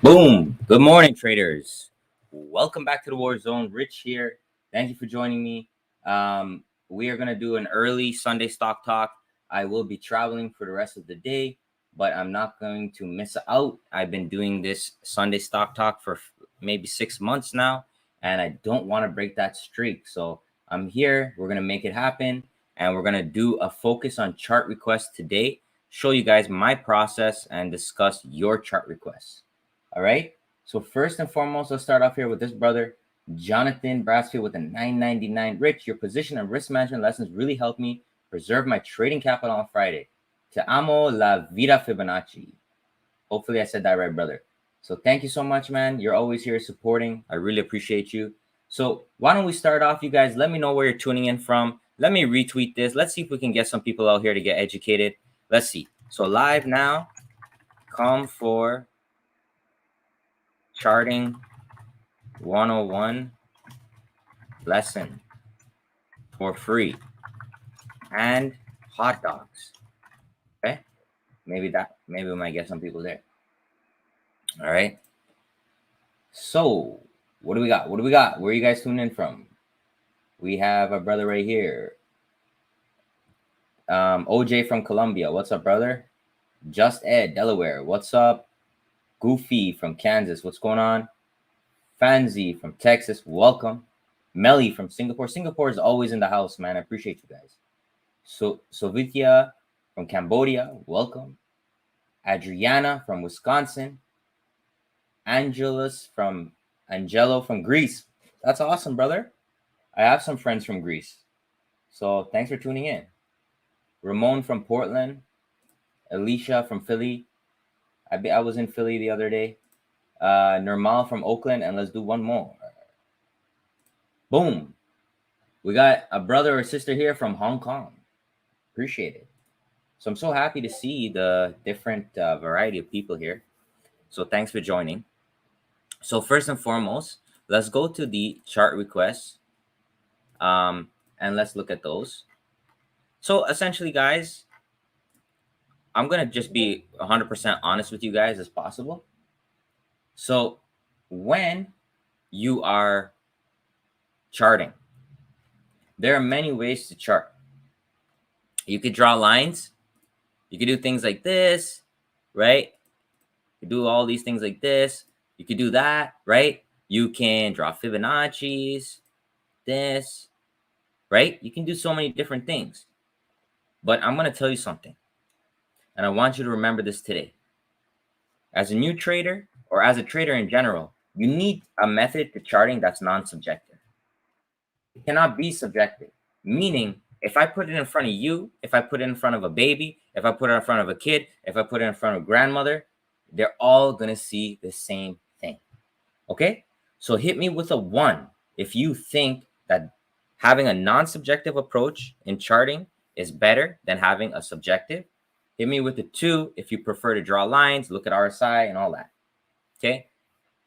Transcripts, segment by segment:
Boom. Good morning, traders. Welcome back to the War Zone. Rich here. Thank you for joining me. We are going to do an early Sunday stock talk. I will be traveling for the rest of the day, but I'm not going to miss out. I've been doing this Sunday stock talk for maybe 6 months now, and I don't want to break that streak. So I'm here. We're going to make it happen, and we're going to do a focus on chart requests today, show you guys my process, and discuss your chart requests. All right. So first and foremost, let's start off here with this brother, Jonathan Brassfield, with a $9.99. Rich, your position and risk management lessons really helped me preserve my trading capital on Friday. Te amo la vida Fibonacci. Hopefully I said that right, brother. So thank you so much, man. You're always here supporting. I really appreciate you. So why don't we start off, you guys? Let me know where you're tuning in from. Let me retweet this. Let's see if we can get some people out here to get educated. Let's see. So live now, come for Charting 101 lesson for free and hot dogs. Okay, maybe we might get some people there. All right, so what do we got? Where are you guys tuning in from? We have a brother right here, OJ from Colombia. What's up, brother? Just Ed, Delaware. What's up? Goofy from Kansas. What's going on? Fanzi from Texas, welcome. Melly from Singapore. Singapore is always in the house, man. I appreciate you guys. So Sovitia from Cambodia, welcome. Adriana from Wisconsin. Angelo from Greece. That's awesome, brother. I have some friends from Greece. So thanks for tuning in. Ramon from Portland. Alicia from Philly. I was in Philly the other day. Nirmal from Oakland, and let's do one more. Boom. We got a brother or sister here from Hong Kong. Appreciate it. So I'm so happy to see the different variety of people here. So thanks for joining. So first and foremost, let's go to the chart requests, and let's look at those. So essentially, guys, I'm going to just be 100% honest with you guys as possible. So when you are charting, there are many ways to chart. You could draw lines. You could do things like this, right? You do all these things like this. You could do that, right? You can draw Fibonacci's, this, right? You can do so many different things. But I'm going to tell you something, and I want you to remember this today. As a new trader, or as a trader in general, you need a method to charting that's non-subjective. It cannot be subjective, meaning if I put it in front of you, if I put it in front of a baby, if I put it in front of a kid, if I put it in front of a grandmother, they're all going to see the same thing. Okay? So hit me with a 1 if you think that having a non-subjective approach in charting is better than having a subjective. Hit me with a 2 if you prefer to draw lines, look at RSI and all that. Okay?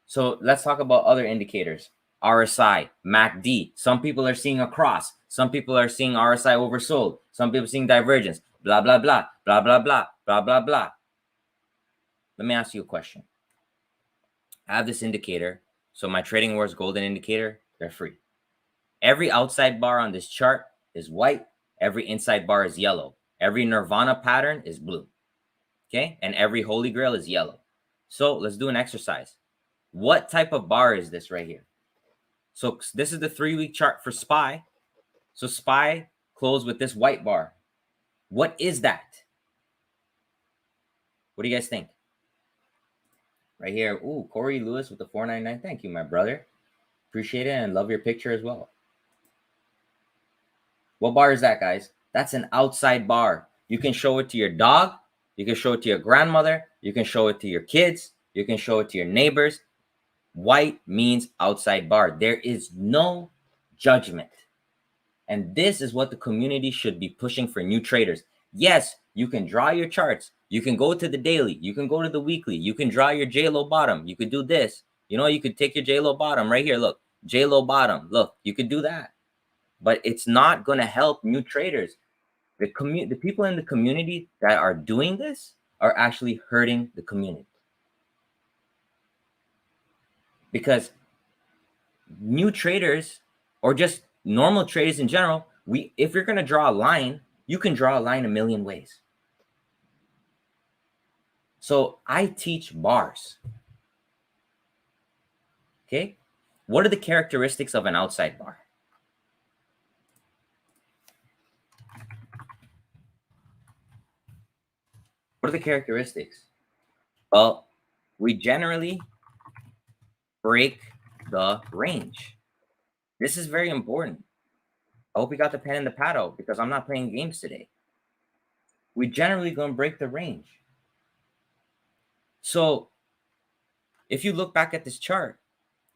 So let's talk about other indicators. RSI, MACD. Some people are seeing a cross. Some people are seeing RSI oversold. Some people are seeing divergence. Blah, blah, blah, blah, blah, blah, blah, blah, blah. Let me ask you a question. I have this indicator. So my Trading Wars Golden indicator, they're free. Every outside bar on this chart is white. Every inside bar is yellow. Every Nirvana pattern is blue. Okay? And every Holy Grail is yellow. So let's do an exercise. What type of bar is this right here? So this is the 3-week chart for SPY. So SPY closed with this white bar. What is that? What do you guys think? Right here. Ooh, Corey Lewis with the 499. Thank you, my brother. Appreciate it and love your picture as well. What bar is that, guys? That's an outside bar. You can show it to your dog. You can show it to your grandmother. You can show it to your kids. You can show it to your neighbors. White means outside bar. There is no judgment. And this is what the community should be pushing for new traders. Yes, you can draw your charts. You can go to the daily. You can go to the weekly. You can draw your J-Lo bottom. You could do this. You know, you could take your J-Lo bottom right here. Look, J-Lo bottom. Look, you could do that. But it's not going to help new traders. The people in the community that are doing this are actually hurting the community. because new traders or just normal traders in general, if you're going to draw a line, you can draw a line a million ways. So I teach bars. Okay. What are the characteristics of an outside bar? What are the characteristics? Well, we generally break the range. This is very important. I hope you got the pen and the pad out because I'm not playing games today. We generally going to break the range. So if you look back at this chart,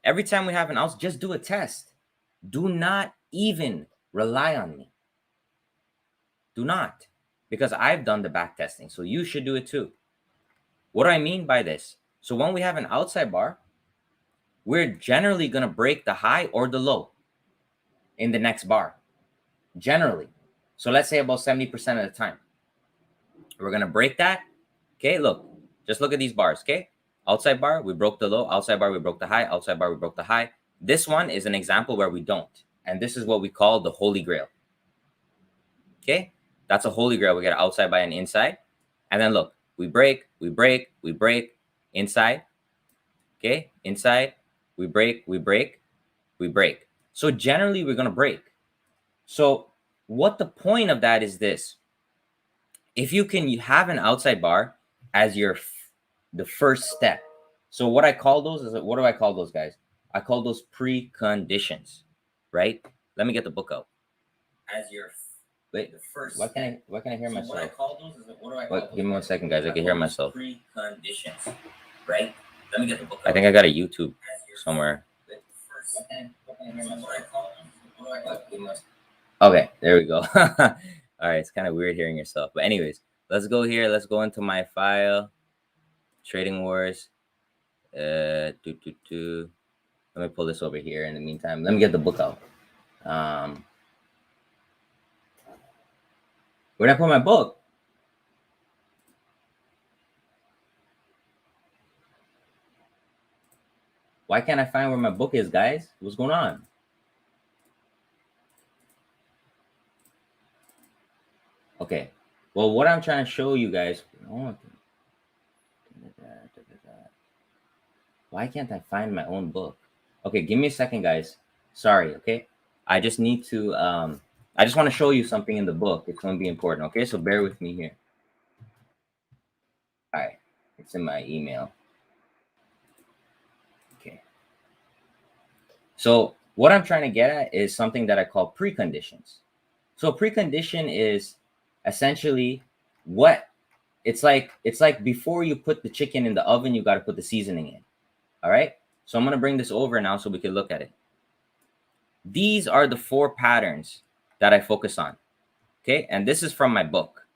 every time we have an outs, just do a test. Do not even rely on me. Do not, because I've done the back testing. So you should do it too. What do I mean by this? So when we have an outside bar, we're generally going to break the high or the low in the next bar. Generally. So let's say about 70% of the time. We're going to break that. Okay, look. Just look at these bars, okay? Outside bar, we broke the low. Outside bar, we broke the high. Outside bar, we broke the high. This one is an example where we don't. And this is what we call the Holy Grail. Okay? That's a Holy Grail. We get an outside by an inside. And then look, we break, inside. Okay? Inside, we break. So generally, we're going to break. So what the point of that is this. If you can have an outside bar as the first step. So what I call those is, what do I call those, guys? I call those preconditions, right? Let me get the book out. As wait, the first. Why can't I hear myself? What I call those is, what do I call those? Give me 1 second, guys. I can hear myself. Preconditions, right? Let me get the book out. I think I got a YouTube somewhere. Okay, there we go. All right, it's kind of weird hearing yourself. But anyways, let's go here. Let's go into my file. Trading Wars. Let me pull this over here. In the meantime, let me get the book out. Where did I put my book? Why can't I find where my book is, guys? What's going on? Okay. Well, what I'm trying to show you guys. Why can't I find my own book? Okay, give me a second, guys. Sorry, okay? I just need to, I just want to show you something in the book. It's going to be important, okay? So bear with me here. All right, it's in my email. Okay. So what I'm trying to get at is something that I call preconditions. So precondition is essentially what it's like before you put the chicken in the oven, you got to put the seasoning in. All right. So I'm going to bring this over now so we can look at it. These are the 4 patterns that I focus on. Okay. And this is from my book.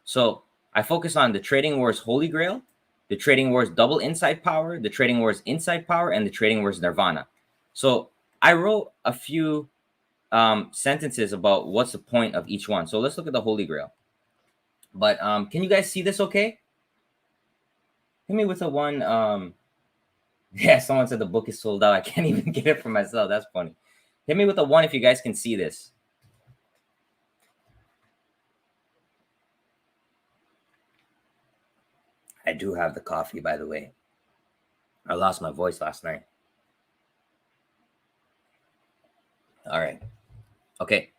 So I focus on the Trading Wars Holy Grail, the Trading Wars Double Inside Power, the Trading Wars Inside Power, and the Trading Wars Nirvana. So I wrote a few sentences about what's the point of each one. So let's look at the Holy Grail. But can you guys see this okay? Hit me with a 1. Yeah, someone said the book is sold out. I can't even get it for myself. That's funny. Hit me with a 1 if you guys can see this. I do have the coffee, by the way. I lost my voice last night. All right. Okay.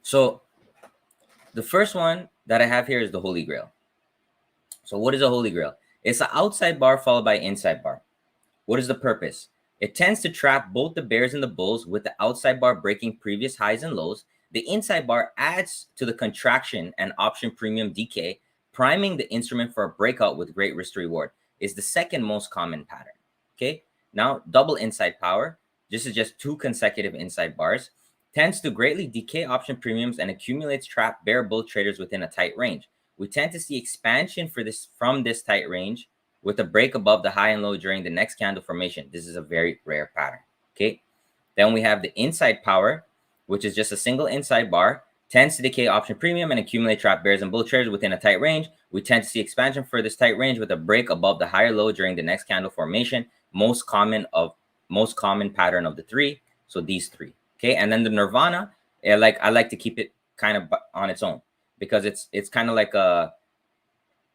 So the first one that I have here is the Holy Grail. So what is a Holy Grail? It's an outside bar followed by inside bar. What is the purpose? It tends to trap both the bears and the bulls, with the outside bar breaking previous highs and lows. The inside bar adds to the contraction and option premium decay, priming the instrument for a breakout with great risk to reward. Is the second most common pattern. Okay. Now, double inside power. This is just 2 consecutive inside bars. Tends to greatly decay option premiums and accumulates trapped bear bull traders within a tight range. We tend to see expansion from this tight range with a break above the high and low during the next candle formation. This is a very rare pattern. Okay. Then we have the inside power, which is just a single inside bar, tends to decay option premium and accumulate trapped bears and bull traders within a tight range. We tend to see expansion for this tight range with a break above the higher low during the next candle formation. most common pattern of the three. So these three. Okay. And then the Nirvana, I like to keep it kind of on its own, because it's kind of like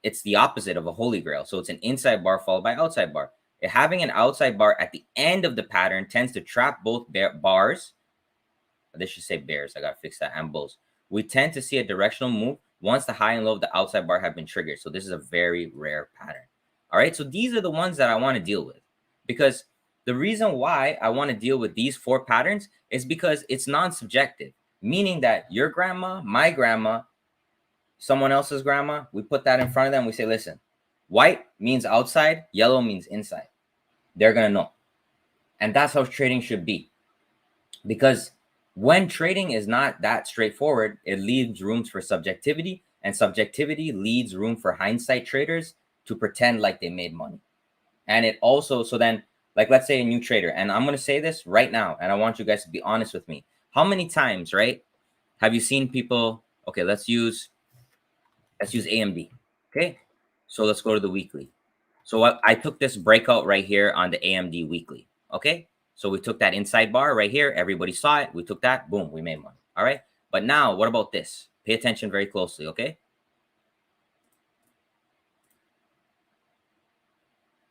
it's the opposite of a Holy Grail. So it's an inside bar followed by outside bar. Having an outside bar at the end of the pattern tends to trap both bars. This should say bears. I got to fix that. And bulls. We tend to see a directional move once the high and low of the outside bar have been triggered. So this is a very rare pattern. All right. So these are the ones that I want to deal with, because the reason why I want to deal with these 4 patterns is because it's non-subjective, meaning that your grandma, my grandma, someone else's grandma, we put that in front of them. We say, listen, white means outside, yellow means inside. They're going to know. And that's how trading should be. Because when trading is not that straightforward, it leaves rooms for subjectivity, and subjectivity leaves room for hindsight traders to pretend like they made money. And it also, so then, like, let's say a new trader, and I'm going to say this right now, and I want you guys to be honest with me. How many times, right, have you seen people, okay, let's use AMD. Okay. So let's go to the weekly. So I took this breakout right here on the AMD weekly. Okay. So we took that inside bar right here. Everybody saw it. We took that. Boom. We made money. All right. But now what about this? Pay attention very closely. Okay.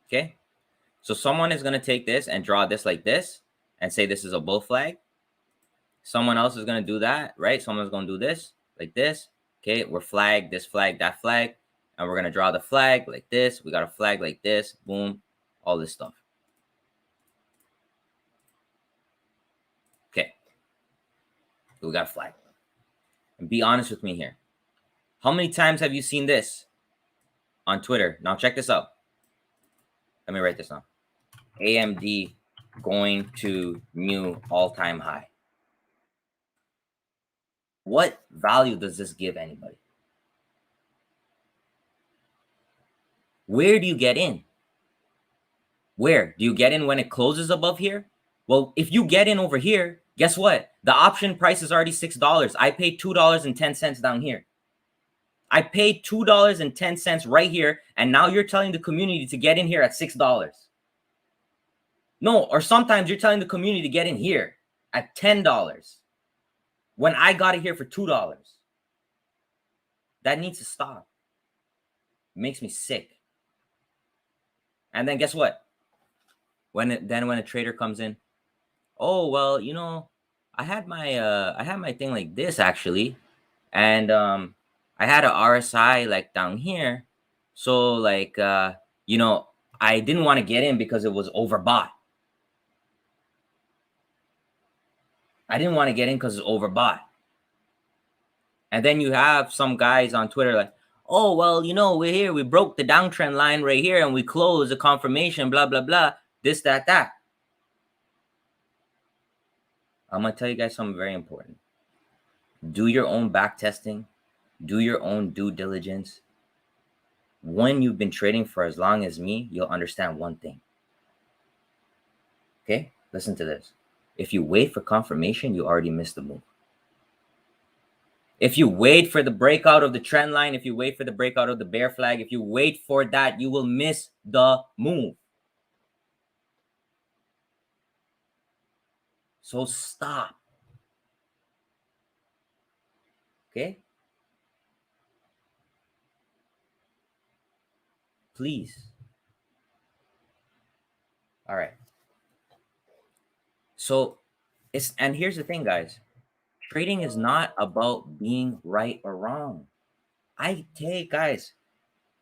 Okay. So someone is going to take this and draw this like this and say this is a bull flag. Someone else is going to do that, right? Someone's going to do this like this. Okay. We're flag, this flag, that flag. And we're going to draw the flag like this. We got a flag like this. Boom. All this stuff. Okay. We got a flag. And be honest with me here. How many times have you seen this on Twitter? Now check this out. Let me write this down. AMD going to new all-time high. What value does this give anybody? Where do you get in? Where do you get in when it closes above here? Well, if you get in over here, guess what? The option price is already $6. I paid $2.10 down here. I paid $2.10 right here, and now you're telling the community to get in here at $6. No, or sometimes you're telling the community to get in here at $10 when I got it here for $2. That needs to stop. It makes me sick. And then guess what? When a trader comes in, oh well, you know, I had my thing like this actually, and I had a RSI like down here, so like you know, I didn't want to get in because it was overbought. I didn't want to get in because it's overbought. And then you have some guys on Twitter like, oh well, you know, we're here, we broke the downtrend line right here, and we closed a confirmation, blah blah blah, this that that. I'm gonna tell you guys something very important. Do your own back testing. Do your own due diligence. When you've been trading for as long as me, you'll understand one thing. Okay? Listen to this. If you wait for confirmation, you already missed the move. If you wait for the breakout of the trend line, if you wait for the breakout of the bear flag, if you wait for that, you will miss the move. So stop. Okay? Please. All right. So and here's the thing, guys. Trading is not about being right or wrong. I take, guys,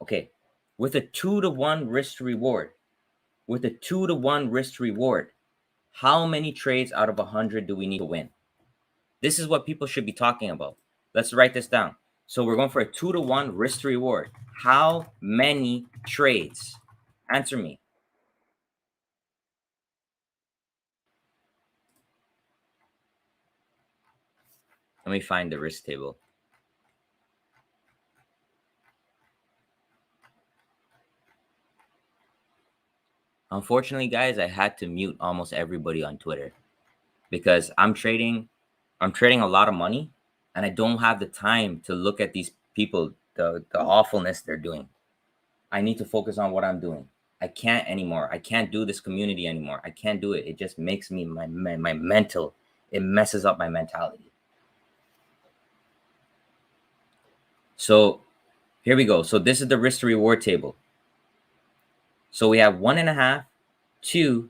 okay, with a 2-to-1 risk to reward, how many trades out of 100 do we need to win? This is what people should be talking about. Let's write this down. So we're going for a 2-to-1 risk to reward. How many trades? Answer me. Let me find the risk table. Unfortunately, guys, I had to mute almost everybody on Twitter because I'm trading a lot of money, and I don't have the time to look at these people, the awfulness they're doing. I need to focus on what I'm doing. I can't anymore. I can't do this community anymore. I can't do it. It just makes me my mental. It messes up my mentality. So here we go. So this is the risk to reward table. So we have 1.5, 2,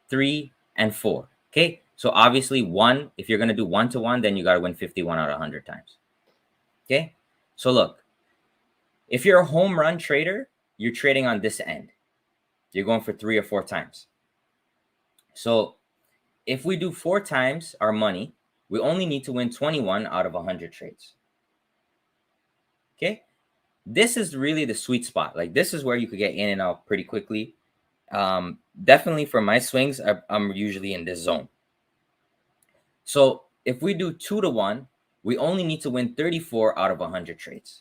3, and 4. Okay. So obviously 1, if you're going to do 1-to-1, then you got to win 51 out of 100 times. Okay. So look, if you're a home run trader, you're trading on this end. You're going for 3 or 4 times. So if we do 4 times our money, we only need to win 21 out of 100 trades. Okay. This is really the sweet spot. Like, this is where you could get in and out pretty quickly. Definitely for my swings, I'm usually in this zone. So if we do 2-to-1, we only need to win 34 out of 100 trades.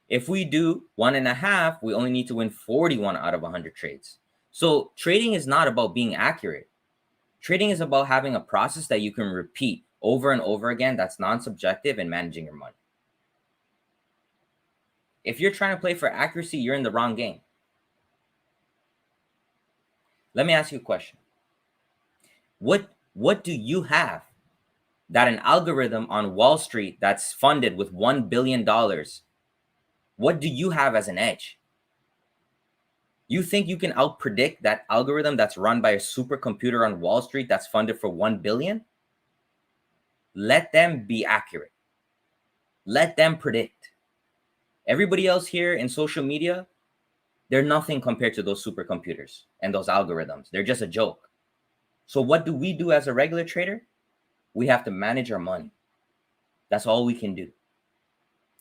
If we do 1.5, we only need to win 41 out of 100 trades. So trading is not about being accurate. Trading is about having a process that you can repeat over and over again that's non-subjective and managing your money. If you're trying to play for accuracy, you're in the wrong game. Let me ask you a question. What do you have that an algorithm on Wall Street that's funded with $1 billion, what do you have as an edge? You think you can outpredict that algorithm that's run by a supercomputer on Wall Street that's funded for $1 billion? Let them be accurate. Let them predict. Everybody else here in social media, they're nothing compared to those supercomputers and those algorithms. They're just a joke. So what do we do as a regular trader? We have to manage our money. That's all we can do.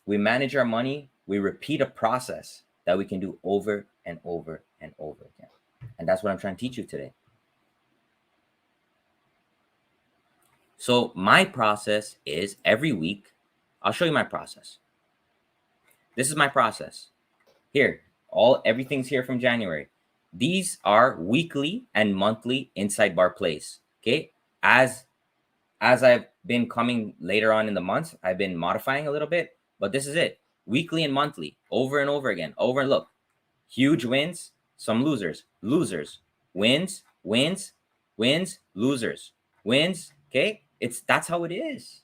We manage our money. We repeat a process that we can do over and over and over again. And that's what I'm trying to teach you today. So my process is every week, I'll show you my process. This is my process. Here, everything's here from January. These are weekly and monthly inside bar plays. Okay. As I've been coming later on in the months, I've been modifying a little bit, but this is it. Weekly and monthly, over and over again, over and look. Huge wins, some losers, wins, losers, wins. Okay. That's how it is.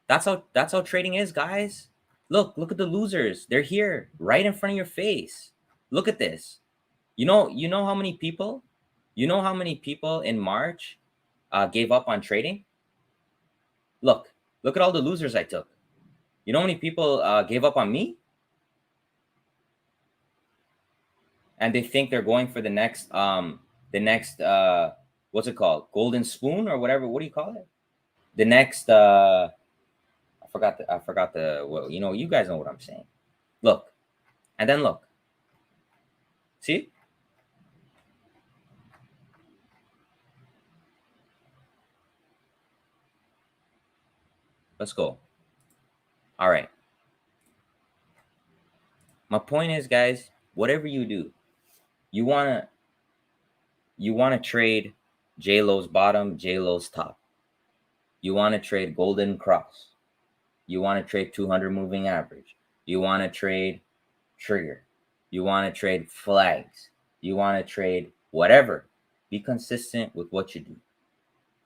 That's how trading is, guys. Look at the losers. They're here right in front of your face. Look at this. You know how many people in March gave up on trading? Look at all the losers I took. You know how many people gave up on me? And they think they're going for the next what's it called? Golden spoon or whatever. What do you call it? The next I forgot the well, you guys know what I'm saying. Look. And then look. See? Let's go. All right. My point is, guys, whatever you do, you wanna trade J-Lo's bottom, J-Lo's top. You want to trade golden cross. You want to trade 200 moving average. You want to trade trigger. You want to trade flags. You want to trade whatever. Be consistent with what you do.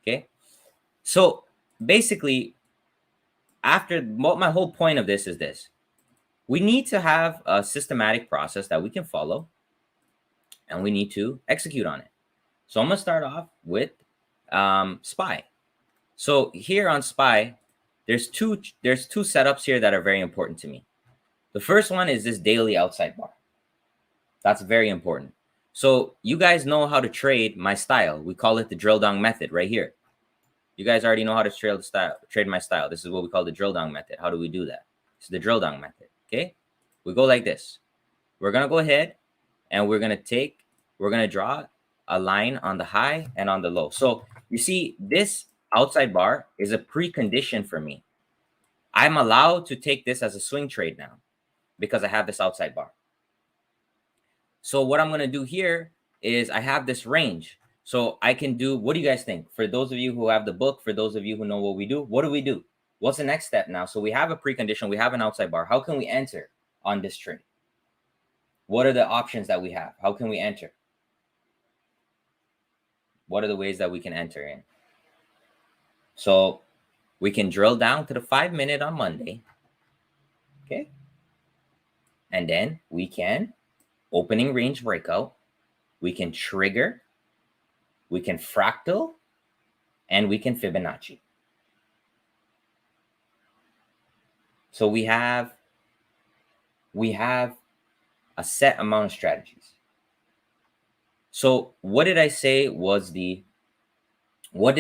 Okay? So basically, my whole point of this is this. We need to have a systematic process that we can follow, and we need to execute on it. So I'm going to start off with SPY. So here on SPY, there's two setups here that are very important to me. The first one is this daily outside bar. That's very important. So you guys know how to trade my style. We call it the drill down method right here. You guys already know how to trade my style. This is what we call the drill down method. How do we do that? It's the drill down method. Okay. We go like this. We're going to go ahead and we're going to draw a line on the high and on the low. So you see this outside bar is a precondition for me. I'm allowed to take this as a swing trade now because I have this outside bar. So what I'm going to do here is I have this range. So I can do, what do you guys think? For those of you who have the book, for those of you who know what we do, what do we do? What's the next step now? So we have a precondition, we have an outside bar. How can we enter on this trade? what are the options that we have? How can we enter? What are the ways that we can enter in? So we can drill down to the 5-minute on Monday. Okay. And then we can opening range breakout. We can trigger. We can fractal. And we can Fibonacci. So we have a set amount of strategies. So what did I say was the what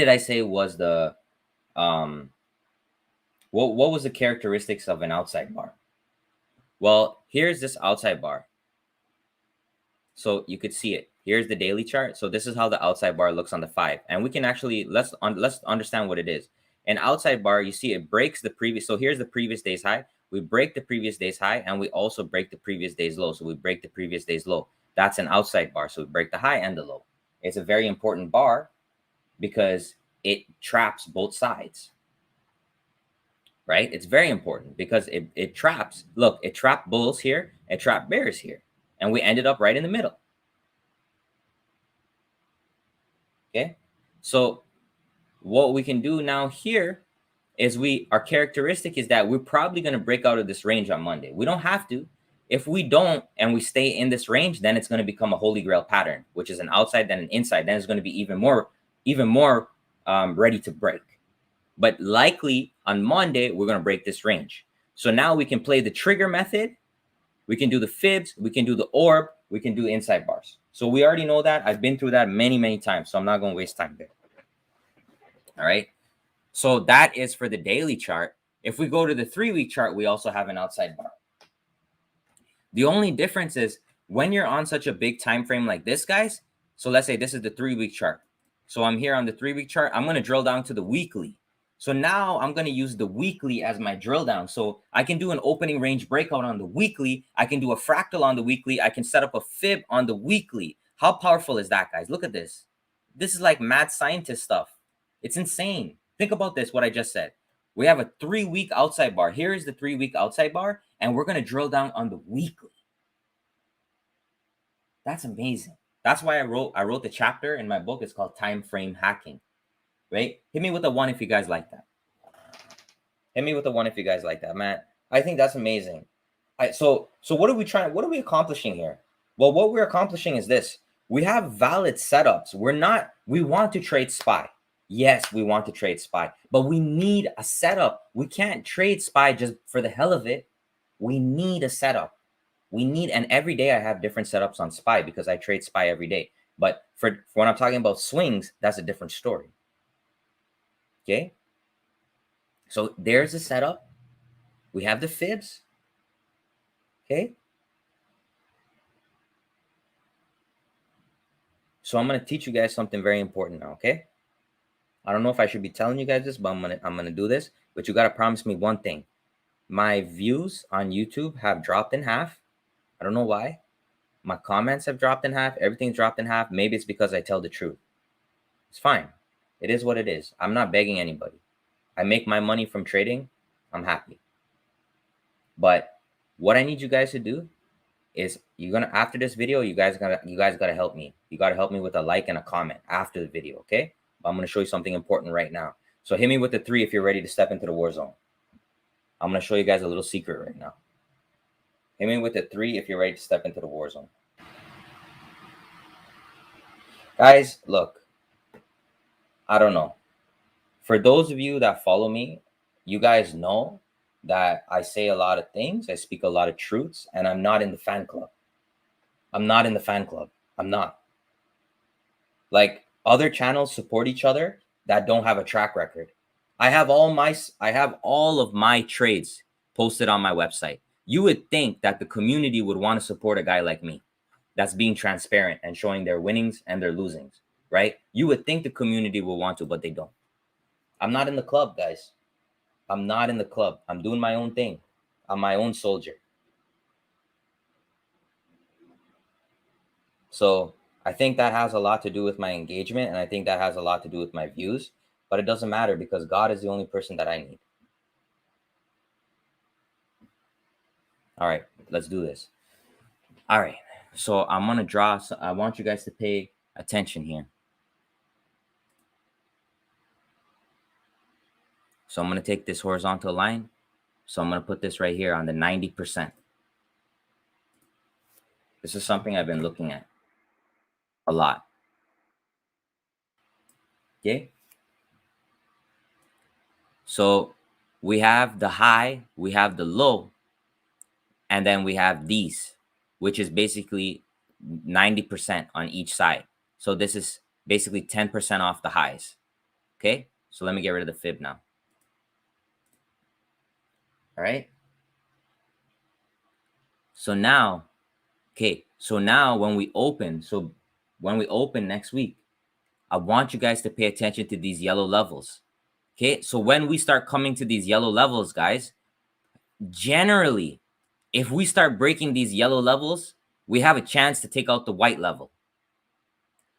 was the characteristics of an outside bar? Well, here's this outside bar. So you could see it. Here's the daily chart. So this is how the outside bar looks on the 5. And we can actually let's understand what it is. An outside bar, you see it breaks the previous. So here's the previous day's high. We break the previous day's high, and we also break the previous day's low. So we break the previous day's low. That's an outside bar. So we break the high and the low. It's a very important bar because it traps both sides. Right? It's very important because it traps. Look, it trapped bulls here, it trapped bears here. And we ended up right in the middle. Okay. So what we can do now here is our characteristic is that we're probably going to break out of this range on Monday. We don't have to. If we don't and we stay in this range, then it's going to become a Holy Grail pattern, which is an outside, then an inside. Then it's going to be even more ready to break. But likely on Monday, we're going to break this range. So now we can play the trigger method. We can do the fibs. We can do the orb. We can do inside bars. So we already know that. I've been through that many, many times. So I'm not going to waste time there. All right. So that is for the daily chart. If we go to the 3-week chart, we also have an outside bar. The only difference is when you're on such a big time frame like this, guys. So let's say this is the 3-week chart. So I'm here on the 3-week chart. I'm going to drill down to the weekly. So now I'm going to use the weekly as my drill down. So I can do an opening range breakout on the weekly. I can do a fractal on the weekly. I can set up a fib on the weekly. How powerful is that, guys? Look at this. This is like mad scientist stuff. It's insane. Think about this, what I just said. We have a 3-week outside bar. Here is the 3-week outside bar, and we're going to drill down on the weekly. That's amazing. That's why I wrote the chapter in my book. It's called Time Frame Hacking. Right? Hit me with a 1 if you guys like that. Hit me with a 1 if you guys like that, man. I think that's amazing. So what are we trying? What are we accomplishing here? Well, what we're accomplishing is this. We have valid setups. We want to trade SPY. Yes, we want to trade SPY, but we need a setup. We can't trade SPY just for the hell of it. We need a setup. And every day I have different setups on SPY because I trade SPY every day. But for when I'm talking about swings, that's a different story. Okay. So there's a setup. We have the fibs. Okay. So I'm going to teach you guys something very important now. Okay. I don't know if I should be telling you guys this, but I'm gonna do this. But you gotta promise me one thing. My views on YouTube have dropped in half. I don't know why. My comments have dropped in half. Everything's dropped in half. Maybe it's because I tell the truth. It's fine. It is what it is. I'm not begging anybody. I make my money from trading. I'm happy. But what I need you guys to do is after this video, you guys gotta help me. You gotta help me with a like and a comment after the video, okay? I'm going to show you something important right now. So hit me with the 3 if you're ready to step into the war zone. I'm going to show you guys a little secret right now. Hit me with the 3 if you're ready to step into the war zone. Guys, look. I don't know. For those of you that follow me, you guys know that I say a lot of things. I speak a lot of truths, and I'm not in the fan club. I'm not in the fan club. I'm not. Like, other channels support each other that don't have a track record. I have all of my trades posted on my website. You would think that the community would want to support a guy like me that's being transparent and showing their winnings and their losings, right? You would think the community will want to, but they don't. I'm not in the club, guys. I'm not in the club. I'm doing my own thing. I'm my own soldier. So I think that has a lot to do with my engagement, and I think that has a lot to do with my views, but it doesn't matter because God is the only person that I need. All right, let's do this. All right. So I'm going to draw. So I want you guys to pay attention here. So I'm going to take this horizontal line. So I'm going to put this right here on the 90%. This is something I've been looking at a lot. Okay. So we have the high, we have the low, and then we have these, which is basically 90% on each side. So this is basically 10% off the highs. Okay. So let me get rid of the fib now. All right. So now, okay. So now when we open next week, I want you guys to pay attention to these yellow levels. Okay. So when we start coming to these yellow levels, guys, generally, if we start breaking these yellow levels, we have a chance to take out the white level.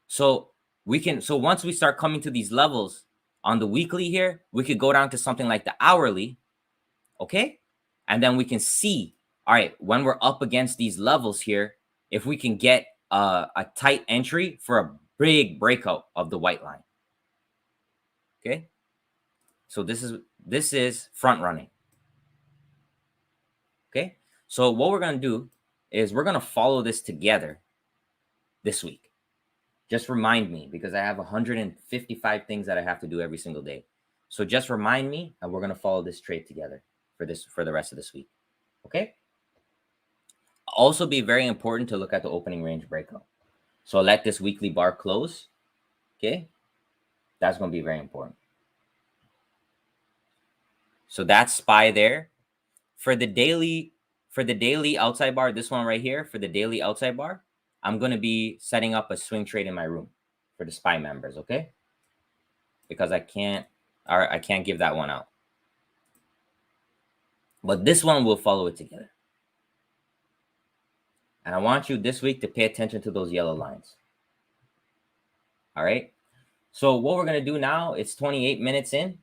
So once we start coming to these levels on the weekly here, we could go down to something like the hourly. Okay. And then we can see, all right, when we're up against these levels here, if we can get a tight entry for a big breakout of the white line. Okay. So this is front running. Okay. So what we're going to do is we're going to follow this together this week. Just remind me, because I have 155 things that I have to do every single day. So just remind me, and we're going to follow this trade together for the rest of this week. Okay. Also be very important to look at the opening range breakout. So let this weekly bar close. Okay. That's going to be very important. So that's SPY there. For the daily outside bar, this one right here, for the daily outside bar, I'm going to be setting up a swing trade in my room for the SPY members, okay? Because I can't give that one out. But this one will follow it together. And I want you this week to pay attention to those yellow lines. All right? So what we're going to do now, it's 28 minutes in.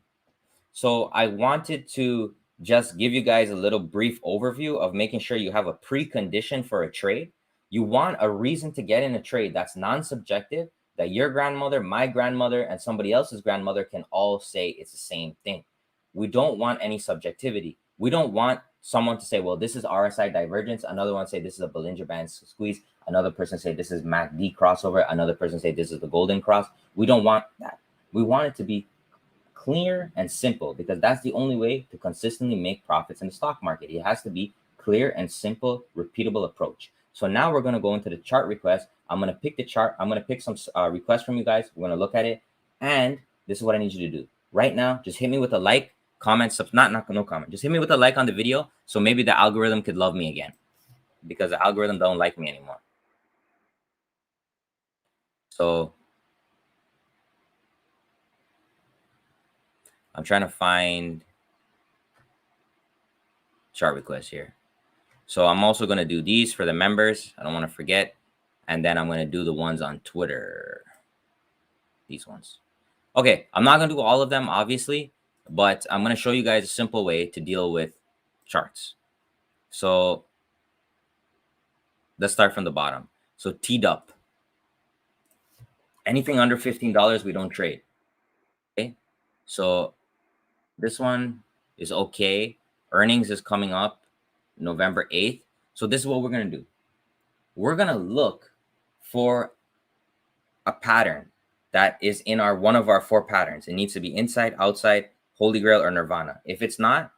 So I wanted to just give you guys a little brief overview of making sure you have a precondition for a trade. You want a reason to get in a trade that's non-subjective, that your grandmother, my grandmother, and somebody else's grandmother can all say it's the same thing. We don't want any subjectivity. We don't want someone to say, well, this is RSI divergence. Another one say this is a Bollinger Band squeeze. Another person say this is MACD crossover. Another person say this is the golden cross. We don't want that. We want it to be clear and simple, because that's the only way to consistently make profits in the stock market. It has to be clear and simple, repeatable approach. So now we're going to go into the chart request. I'm going to pick the chart. I'm going to pick some requests from you guys. We're going to look at it. And this is what I need you to do right now. Just hit me with a like, comment, no comment. Just hit me with a like on the video. So maybe the algorithm could love me again, because the algorithm don't like me anymore. So I'm trying to find chart requests here. So I'm also going to do these for the members. I don't want to forget. And then I'm going to do the ones on Twitter. These ones. Okay. I'm not going to do all of them, obviously, but I'm going to show you guys a simple way to deal with charts. So let's start from the bottom. So Tdot. Anything under $15, we don't trade. Okay. So this one is okay. Earnings is coming up November 8th. So this is what we're going to do. We're going to look for a pattern that is in one of our 4 patterns. It needs to be inside, outside, Holy Grail, or Nirvana. If it's not,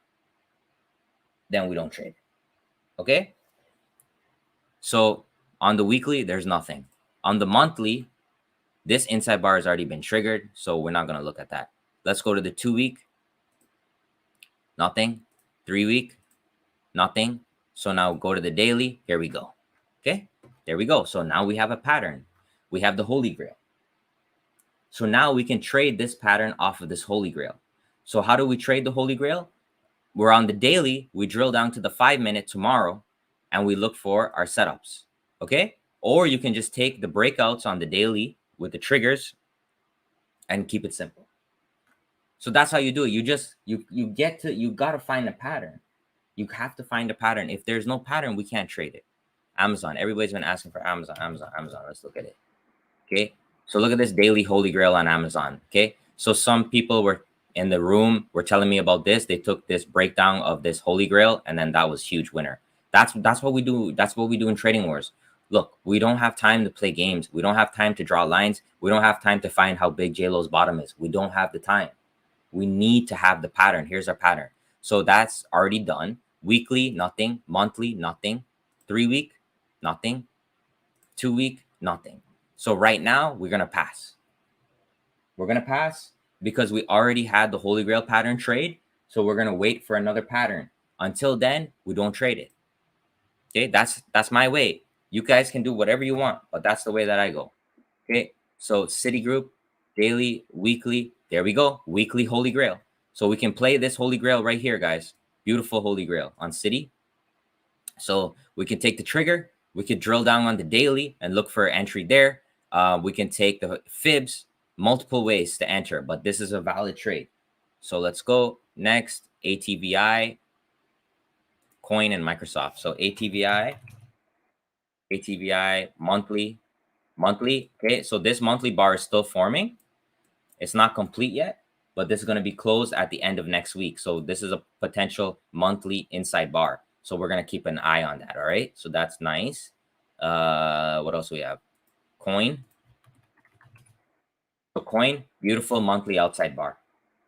then we don't trade. Okay? So on the weekly, there's nothing. On the monthly, this inside bar has already been triggered, so we're not going to look at that. Let's go to the 2-week. Nothing. 3-week. Nothing. So now go to the daily. Here we go. Okay, there we go. So now we have a pattern. We have the Holy Grail. So now we can trade this pattern off of this Holy Grail. So how do we trade the Holy Grail? We're on the daily. We drill down to the 5-minute tomorrow, and we look for our setups. Okay, or you can just take the breakouts on the daily with the triggers and keep it simple. So that's how you do it. You got to find a pattern. You have to find a pattern. If there's no pattern, we can't trade it. Amazon. Everybody's been asking for Amazon. Let's look at it. Okay. So look at this daily Holy Grail on Amazon. Okay. So some people were in the room were telling me about this. They took this breakdown of this Holy Grail, and then that was huge winner. That's what we do. That's what we do in Trading Wars. Look, we don't have time to play games. We don't have time to draw lines. We don't have time to find how big JLo's bottom is. We don't have the time. We need to have the pattern. Here's our pattern. So that's already done. Weekly, nothing. Monthly, nothing. 3 week, nothing. 2 week, nothing. So right now, we're going to pass. We're going to pass because we already had the Holy Grail pattern trade. So we're going to wait for another pattern. Until then, we don't trade it. Okay, that's my way. You guys can do whatever you want, but that's the way that I go. Okay, so Citigroup, daily, weekly, there we go. Weekly Holy Grail. So we can play this Holy Grail right here, guys. Beautiful Holy Grail on Citi. So we can take the trigger. We could drill down on the daily and look for entry there. We can take the fibs, multiple ways to enter, but this is a valid trade. So let's go next. ATVI, Coin, and Microsoft. So ATVI, monthly. Okay, so this monthly bar is still forming. It's not complete yet, but this is going to be closed at the end of next week. So this is a potential monthly inside bar. So we're going to keep an eye on that. All right. So that's nice. What else we have? Coin. So Coin, beautiful monthly outside bar.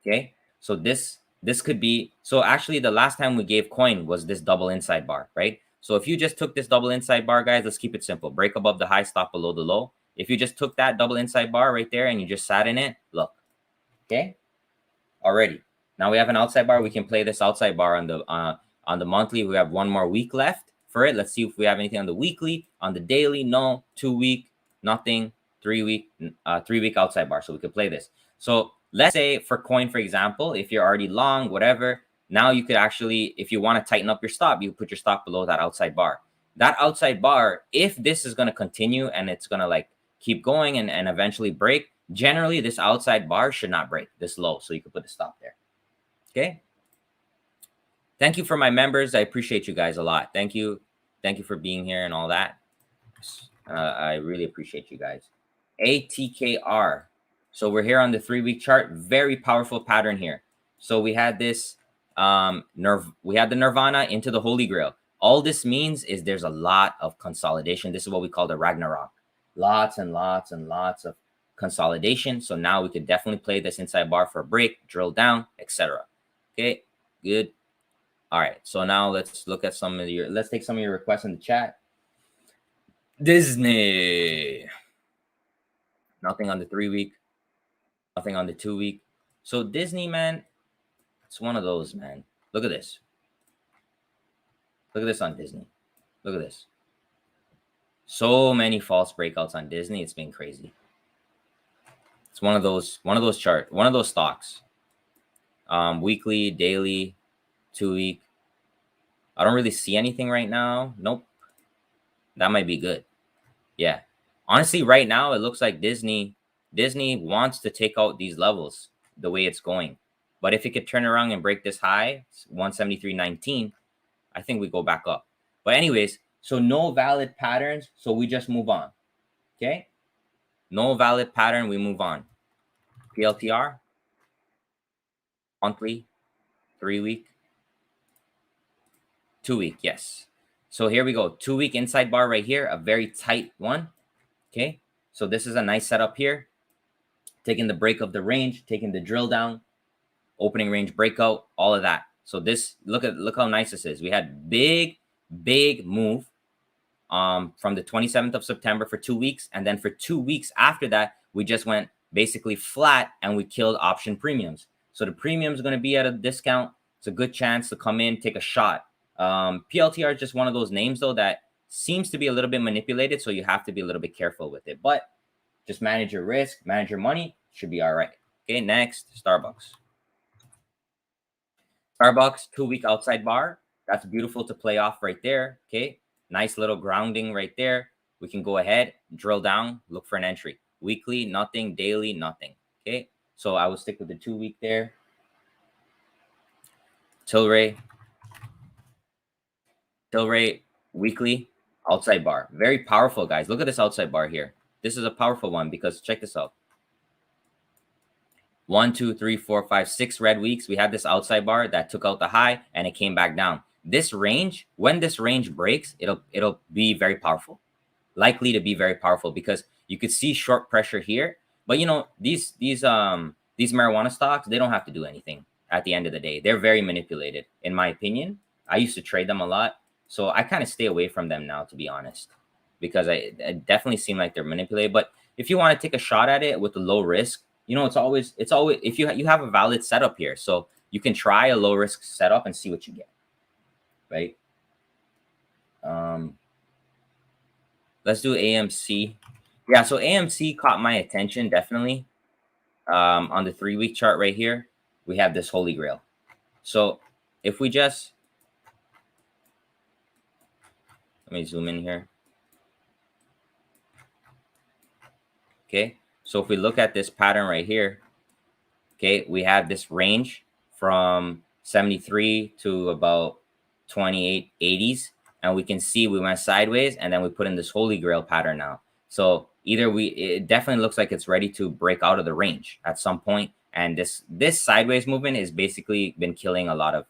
Okay. So this could be, so actually the last time we gave Coin was this double inside bar, right? So if you just took this double inside bar, guys, let's keep it simple. Break above the high, stop below the low. If you just took that double inside bar right there and you just sat in it, look, okay, already. Now we have an outside bar. We can play this outside bar on the monthly. We have one more week left for it. Let's see if we have anything on the weekly. On the daily, no. 2 week, nothing. 3 week, 3 week outside bar. So we could play this. So let's say for Coin, for example, if you're already long, whatever, now you could actually, if you want to tighten up your stop, you put your stop below that outside bar. That outside bar, if this is going to continue and it's going to like keep going and eventually break, generally this outside bar should not break this low. So you could put the stop there. Okay. Thank you for my members. I appreciate you guys a lot. Thank you. Thank you for being here and all that. I really appreciate you guys. ATKR. So we're here on the 3 week chart. Very powerful pattern here. So we had this, we had the Nirvana into the Holy Grail. All this means is there's a lot of consolidation. This is what we call the Ragnarok. Lots and lots and lots of consolidation. So now we could definitely play this inside bar for a break, drill down, etc. Okay, good. All right. So now let's look at let's take some of your requests in the chat. Disney. Nothing on the 3 week. Nothing on the 2 week. So Disney, man, it's one of those, man. Look at this. Look at this on Disney. Look at this. So many false breakouts on Disney. It's been crazy. It's one of those stocks. Weekly, daily, 2 week. I don't really see anything right now. Nope. That might be good. Yeah. Honestly, right now, it looks like Disney wants to take out these levels the way it's going. But if it could turn around and break this high, 173.19, I think we go back up. But anyways, so no valid patterns. So we just move on. Okay. No valid pattern. We move on. PLTR. Monthly. 3 week. 2 week. Yes. So here we go. 2 week inside bar right here. A very tight one. Okay. So this is a nice setup here. Taking the break of the range, taking the drill down, opening range breakout, all of that. So this, look how nice this is. We had big move from the 27th of September for 2 weeks. And then for 2 weeks after that, we just went basically flat and we killed option premiums. So the premium is going to be at a discount. It's a good chance to come in, take a shot. PLTR is just one of those names though that seems to be a little bit manipulated. So you have to be a little bit careful with it, but just manage your risk, manage your money, should be all right. Okay, next, Starbucks. Starbucks, 2 week outside bar. That's beautiful to play off right there. Okay, nice little grounding right there. We can go ahead, drill down, look for an entry. Weekly, nothing. Daily, nothing. Okay, so I will stick with the 2 week there. Tilray, weekly, outside bar. Very powerful, guys. Look at this outside bar here. This is a powerful one because check this out. 1, 2, 3, 4, 5, 6 red weeks. We had this outside bar that took out the high and it came back down. This range, when this range breaks, it'll be very powerful. Likely to be very powerful because you could see short pressure here. But you know, these marijuana stocks, they don't have to do anything at the end of the day. They're very manipulated, in my opinion. I used to trade them a lot. So I kind of stay away from them now, to be honest, because it definitely seem like they're manipulated. But if you want to take a shot at it with a low risk, you know, it's always if you have a valid setup here, so you can try a low risk setup and see what you get, right? Let's do AMC. Yeah, so AMC caught my attention definitely. On the 3-week chart right here, we have this Holy Grail. So if we just let me zoom in here. Okay, so if we look at this pattern right here, okay, we have this range from 73 to about 28.80s, and we can see we went sideways and then we put in this Holy Grail pattern now. So either it definitely looks like it's ready to break out of the range at some point, and this sideways movement has basically been killing a lot of,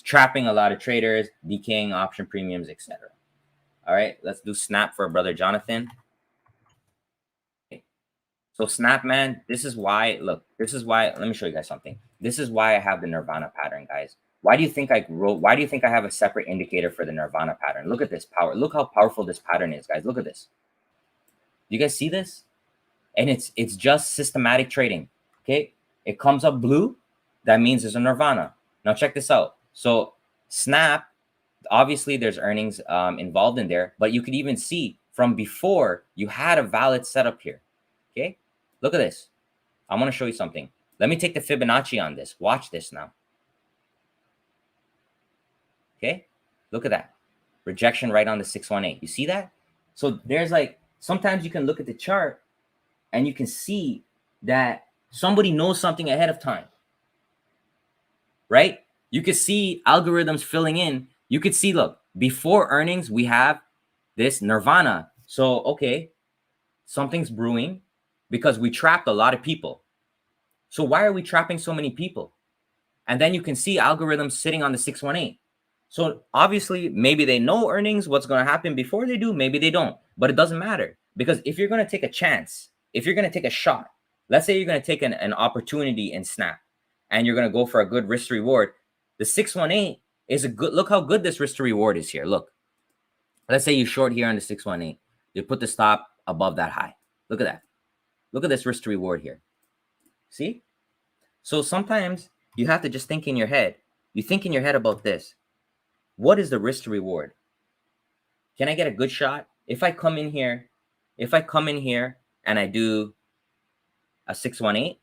trapping a lot of traders, decaying option premiums, etc. All right, let's do Snap for brother Jonathan. So Snap, man, this is why, look, this is why, let me show you guys something. This is why I have the Nirvana pattern, guys. Why do you think I have a separate indicator for the Nirvana pattern? Look at this power. Look how powerful this pattern is, guys. Look at this. You guys see this? And it's just systematic trading. Okay. It comes up blue. That means there's a Nirvana. Now check this out. So Snap, obviously there's earnings involved in there, but you could even see from before you had a valid setup here. Okay. Look at this. I want to show you something. Let me take the Fibonacci on this. Watch this now. Okay. Look at that. Rejection right on the 618. You see that? So there's like, sometimes you can look at the chart and you can see that somebody knows something ahead of time, right? You could see algorithms filling in. You could see, look, before earnings, we have this Nirvana. So, okay, something's brewing because we trapped a lot of people. So why are we trapping so many people? And then you can see algorithms sitting on the 618. So obviously, maybe they know earnings, what's going to happen before they do. Maybe they don't, but it doesn't matter, because if you're going to take a chance, if you're going to take a shot, let's say you're going to take an opportunity in Snap and you're going to go for a good risk to reward. The 618 is a good, look how good this risk to reward is here. Look, let's say you short here on the 618. You put the stop above that high. Look at that. Look at this risk to reward here. See? So sometimes you have to just think in your head. You think in your head about this. What is the risk to reward? Can I get a good shot? If I come in here and I do a 618,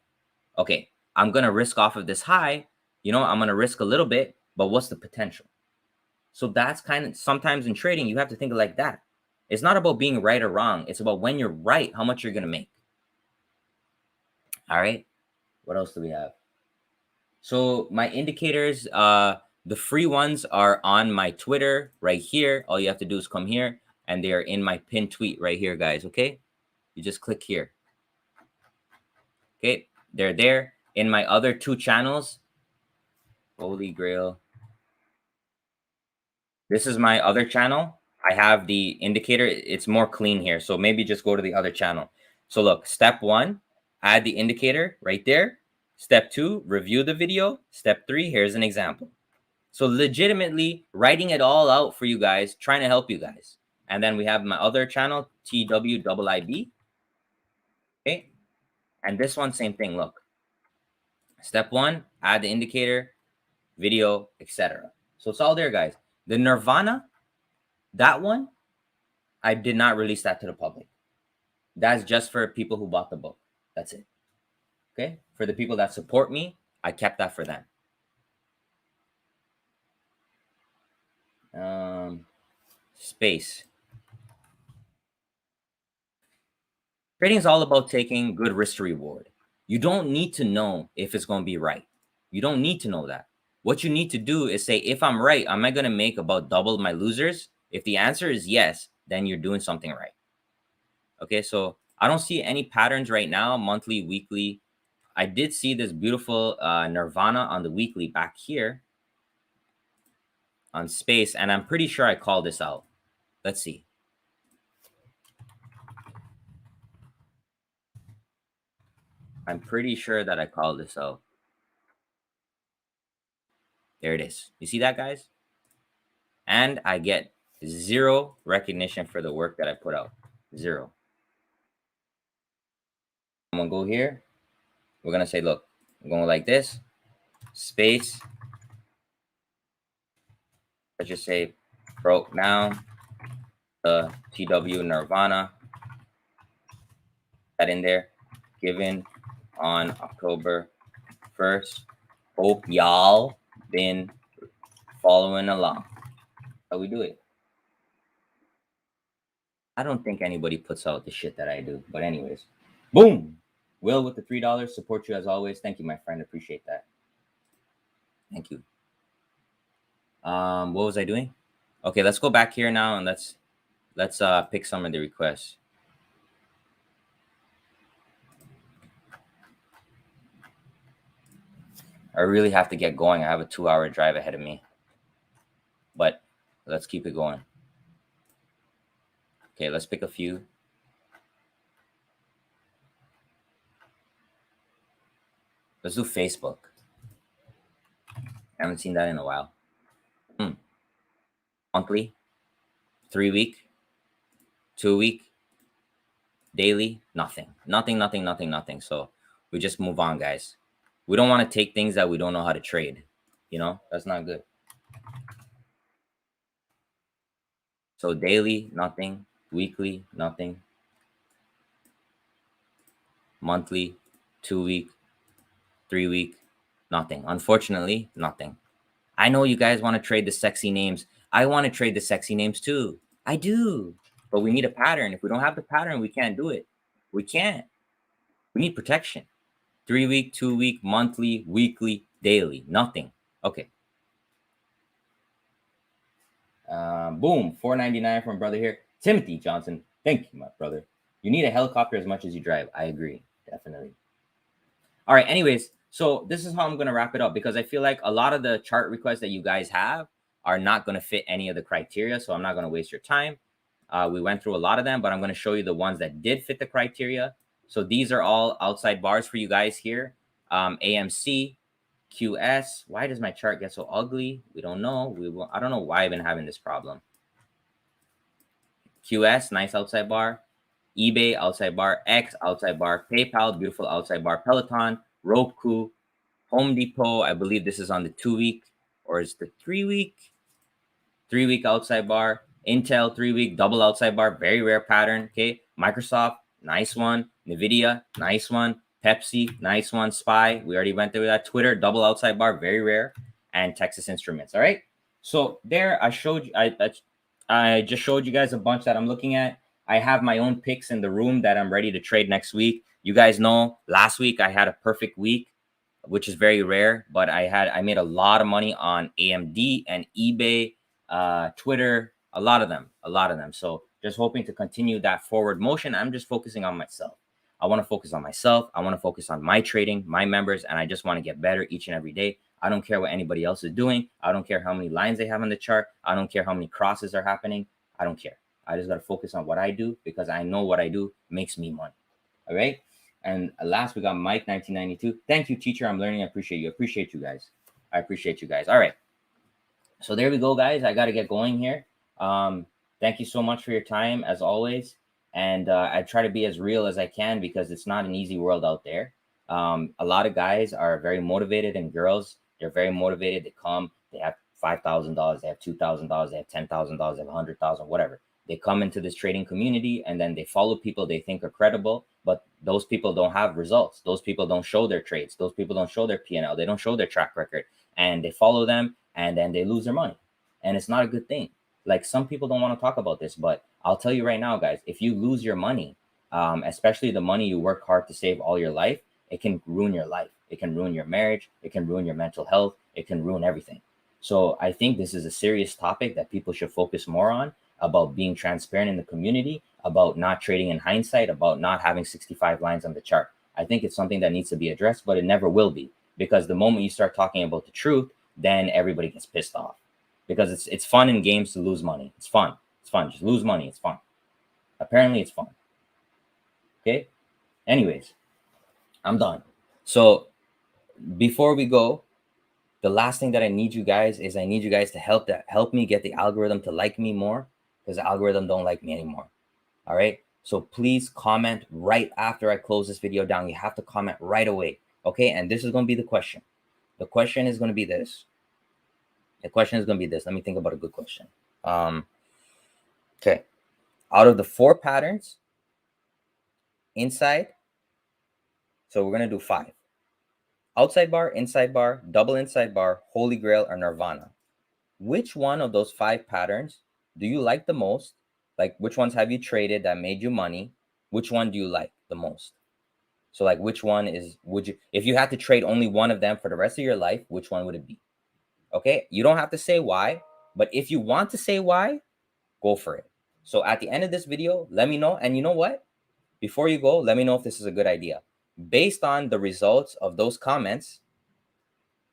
okay, I'm going to risk off of this high. You know, I'm going to risk a little bit, but what's the potential? So that's kind of, sometimes in trading, you have to think like that. It's not about being right or wrong. It's about when you're right, how much you're going to make. All right. What else do we have? So my indicators, the free ones are on my Twitter right here. All you have to do is come here, and they are in my pinned tweet right here, guys. Okay. You just click here. Okay. They're there in my other 2 channels. Holy Grail. This is my other channel. I have the indicator. It's more clean here. So maybe just go to the other channel. So look, step 1, add the indicator right there. Step 2, review the video. Step 3, here's an example. So legitimately writing it all out for you guys, trying to help you guys. And then we have my other channel, TWIIB. Okay. And this one, same thing. Look, step 1, add the indicator, video, etc. So it's all there, guys. The Nirvana, that one, I did not release that to the public. That's just for people who bought the book. That's it. Okay. For the people that support me, I kept that for them. Space. Trading is all about taking good risk to reward. You don't need to know if it's going to be right. You don't need to know that. What you need to do is say, if I'm right, am I going to make about double my losers? If the answer is yes, then you're doing something right. Okay, so I don't see any patterns right now, monthly, weekly. I did see this beautiful Nirvana on the weekly back here on space, and I'm pretty sure I called this out. Let's see. I'm pretty sure that I called this out. There it is. You see that, guys? And I get zero recognition for the work that I put out. Zero. I'm gonna go here. We're gonna say, look, I'm going like this, space. Let's just say broke down the TW Nirvana. That in there, given on October 1st. Hope y'all been following along. How we do it? I don't think anybody puts out the shit that I do. But anyways, boom. Will with the $3. Support you as always. Thank you, my friend. Appreciate that. Thank you. What was I doing? Okay, let's go back here now and let's pick some of the requests. I really have to get going. I have a 2-hour drive ahead of me. But let's keep it going. Okay, let's pick a few. Let's do Facebook. I haven't seen that in a while. Monthly, 3 week, 2 week, daily, nothing. So we just move on, guys. We don't want to take things that we don't know how to trade. You know, that's not good. So daily, nothing. Weekly, nothing. Monthly, 2 week, 3 week, nothing. Unfortunately, nothing. I know you guys want to trade the sexy names. I want to trade the sexy names too. I do. But we need a pattern. If we don't have the pattern, we can't do it. We can't. We need protection. 3 week, 2 week, monthly, weekly, daily, nothing. Okay. Boom, $4.99 from brother here. Timothy Johnson. Thank you, my brother. You need a helicopter as much as you drive. I agree. Definitely. All right. Anyways, so this is how I'm going to wrap it up because I feel like a lot of the chart requests that you guys have are not going to fit any of the criteria. So I'm not going to waste your time. We went through a lot of them, but I'm going to show you the ones that did fit the criteria. So these are all outside bars for you guys here. AMC, QS. Why does my chart get so ugly? We don't know. I don't know why I've been having this problem. QS, nice outside bar. eBay, outside bar. X, outside bar. PayPal, beautiful outside bar. Peloton, Roku, Home Depot. I believe this is on the 2 week or is the 3 week? 3 week outside bar. Intel, 3 week double outside bar. Very rare pattern. Okay. Microsoft, nice one. NVIDIA, nice one. Pepsi, nice one. SPY, we already went through that. Twitter, double outside bar, very rare. And Texas Instruments. All right. So there, I showed you. I just showed you guys a bunch that I'm looking at. I have my own picks in the room that I'm ready to trade next week. You guys know last week I had a perfect week, which is very rare. But I made a lot of money on AMD and eBay, Twitter, a lot of them. So just hoping to continue that forward motion. I'm just focusing on myself. I want to focus on myself. I want to focus on my trading, my members, and I just want to get better each and every day. I don't care what anybody else is doing. I don't care how many lines they have on the chart. I don't care how many crosses are happening. I don't care. I just got to focus on what I do because I know what I do makes me money. All right. And last, we got Mike 1992. Thank you, teacher. I'm learning. I appreciate you. Appreciate you guys. I appreciate you guys. All right. So there we go, guys. I got to get going here. Thank you so much for your time, as always. And I try to be as real as I can because it's not an easy world out there. A lot of guys are very motivated, and girls, they're very motivated. They come, they have $5,000, they have $2,000, they have $10,000, they have $100,000, whatever. They come into this trading community and then they follow people they think are credible, but those people don't have results. Those people don't show their trades. Those people don't show their P&L. They don't show their track record, and they follow them and then they lose their money. And it's not a good thing. Like, some people don't want to talk about this, but I'll tell you right now, guys, if you lose your money, especially the money you work hard to save all your life, it can ruin your life. It can ruin your marriage. It can ruin your mental health. It can ruin everything. So I think this is a serious topic that people should focus more on. about being transparent in the community, about not trading in hindsight, about not having 65 lines on the chart. I think it's something that needs to be addressed, but it never will be, because the moment you start talking about the truth, then everybody gets pissed off, because it's fun in games to lose money. It's fun. It's fun. Just lose money. It's fun. Apparently it's fun. Okay. Anyways, I'm done. So before we go, the last thing that I need you guys is I need you guys to help me get the algorithm to like me more, because the algorithm don't like me anymore. All right. So please comment right after I close this video down. You have to comment right away. Okay. And this is going to be the question. The question is going to be this. The question is going to be this. Let me think about a good question. Okay. Out of the 4 patterns inside, so we're going to do 5. Outside bar, inside bar, double inside bar, Holy Grail, or Nirvana. Which one of those 5 patterns do you like the most? Like, which ones have you traded that made you money? Which one do you like the most? So like, which one would you, if you had to trade only one of them for the rest of your life, which one would it be? Okay. You don't have to say why, but if you want to say why, go for it. So at the end of this video, let me know. And you know what? Before you go, let me know if this is a good idea. Based on the results of those comments,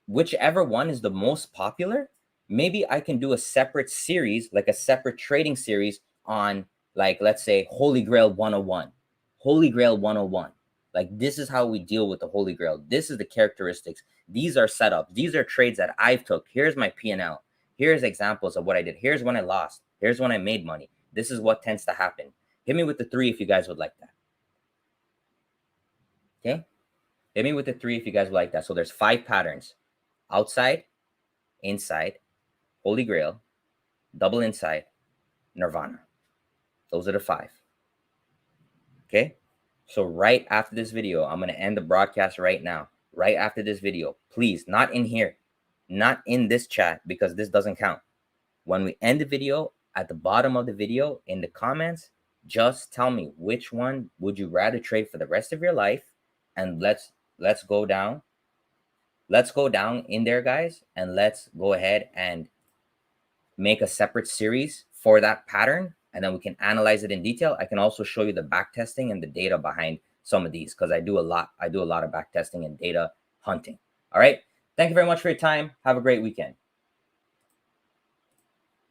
whichever one is the most popular, maybe I can do a separate series, like a separate trading series on, like, let's say Holy Grail 101. Holy Grail 101. Like, this is how we deal with the Holy Grail. This is the characteristics. These are setups. These are trades that I've took. Here's my P&L. Here's examples of what I did. Here's when I lost. Here's when I made money. This is what tends to happen. Hit me with the 3 if you guys would like that. Okay? Hit me with the 3 if you guys would like that. So there's 5 patterns. Outside, inside, Holy Grail, double inside, Nirvana. Those are the 5. Okay? So right after this video, I'm going to end the broadcast right now. Right after this video, please, not in here, not in this chat, because this doesn't count. When we end the video, at the bottom of the video, in the comments, just tell me which one would you rather trade for the rest of your life, and let's go down. Let's go down in there, guys, and let's go ahead and make a separate series for that pattern, and then we can analyze it in detail. I can also show you the back testing and the data behind some of these, because I do a lot of back testing and data hunting. All right. Thank you very much for your time. Have a great weekend.